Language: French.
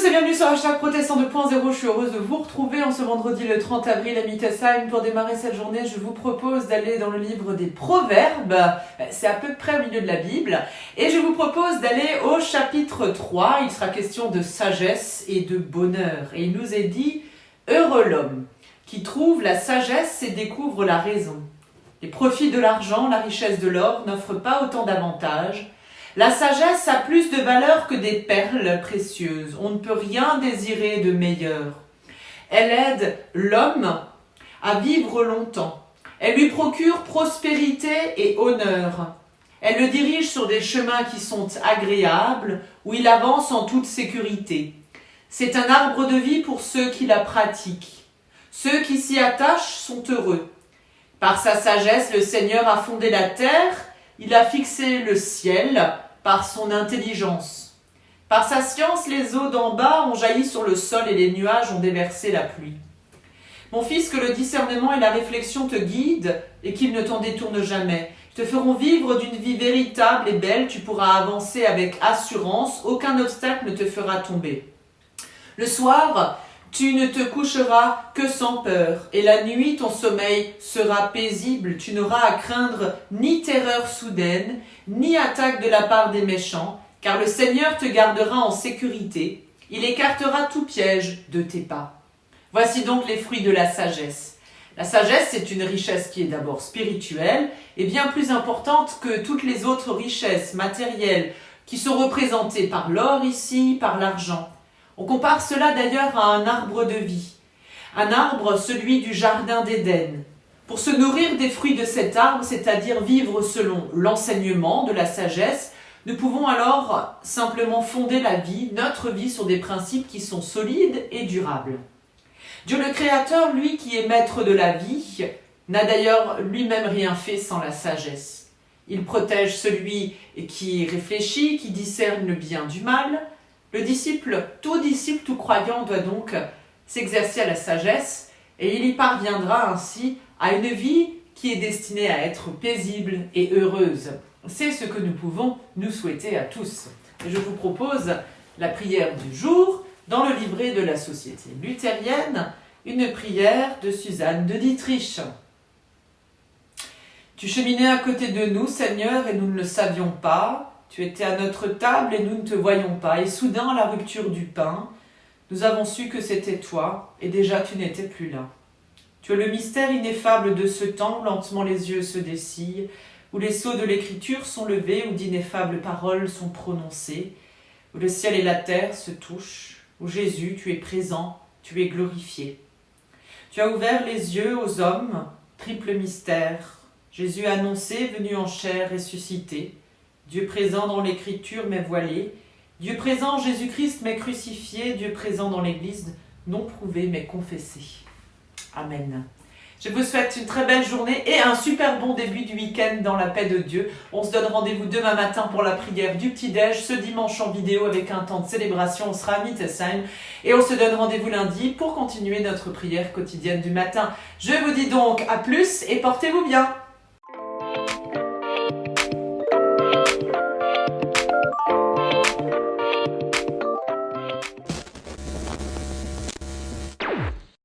et bienvenue sur Hashtag Protestant 2.0. Je suis heureuse de vous retrouver en ce vendredi le 30 avril à Mittelsheim. Pour démarrer cette journée, je vous propose d'aller dans le livre des Proverbes. C'est à peu près au milieu de la Bible. Et je vous propose d'aller au chapitre 3. Il sera question de sagesse et de bonheur. Et il nous est dit « Heureux l'homme qui trouve la sagesse et découvre la raison. Les profits de l'argent, la richesse de l'or n'offrent pas autant d'avantages. La sagesse a plus de valeur que des perles précieuses. On ne peut rien désirer de meilleur. Elle aide l'homme à vivre longtemps. Elle lui procure prospérité et honneur. Elle le dirige sur des chemins qui sont agréables, où il avance en toute sécurité. C'est un arbre de vie pour ceux qui la pratiquent. Ceux qui s'y attachent sont heureux. Par sa sagesse, le Seigneur a fondé la terre, il a fixé le ciel par son intelligence. Par sa science, les eaux d'en bas ont jailli sur le sol et les nuages ont déversé la pluie. Mon fils, que le discernement et la réflexion te guident et qu'ils ne t'en détournent jamais. Ils te feront vivre d'une vie véritable et belle, tu pourras avancer avec assurance, aucun obstacle ne te fera tomber. Le soir, tu ne te coucheras que sans peur, et la nuit ton sommeil sera paisible, tu n'auras à craindre ni terreur soudaine, ni attaque de la part des méchants, car le Seigneur te gardera en sécurité, il écartera tout piège de tes pas. Voici donc les fruits de la sagesse. La sagesse, c'est une richesse qui est d'abord spirituelle, et bien plus importante que toutes les autres richesses matérielles qui sont représentées par l'or ici, par l'argent. On compare cela d'ailleurs à un arbre de vie, un arbre, celui du jardin d'Éden. Pour se nourrir des fruits de cet arbre, c'est-à-dire vivre selon l'enseignement de la sagesse, nous pouvons alors simplement fonder la vie, notre vie, sur des principes qui sont solides et durables. Dieu le Créateur, lui qui est maître de la vie, n'a d'ailleurs lui-même rien fait sans la sagesse. Il protège celui qui réfléchit, qui discerne le bien du mal. Le disciple, tout croyant doit donc s'exercer à la sagesse et il y parviendra ainsi à une vie qui est destinée à être paisible et heureuse. C'est ce que nous pouvons nous souhaiter à tous. Et je vous propose la prière du jour dans le livret de la Société luthérienne, une prière de Suzanne de Dietrich. Tu cheminais à côté de nous, Seigneur, et nous ne le savions pas. Tu étais à notre table et nous ne te voyions pas. Et soudain, à la rupture du pain, nous avons su que c'était toi, et déjà tu n'étais plus là. Tu es le mystère ineffable de ce temps, où lentement les yeux se dessillent, où les sceaux de l'écriture sont levés, où d'ineffables paroles sont prononcées, où le ciel et la terre se touchent, où Jésus, tu es présent, tu es glorifié. Tu as ouvert les yeux aux hommes, triple mystère. Jésus annoncé, venu en chair, ressuscité. Dieu présent dans l'écriture mais voilé, Dieu présent Jésus-Christ mais crucifié, Dieu présent dans l'Église non prouvé mais confessé. Amen. Je vous souhaite une très belle journée et un super bon début du week-end dans la paix de Dieu. On se donne rendez-vous demain matin pour la prière du petit-déj, ce dimanche en vidéo avec un temps de célébration, on sera à Mittelsheim. Et on se donne rendez-vous lundi pour continuer notre prière quotidienne du matin. Je vous dis donc à plus et portez-vous bien.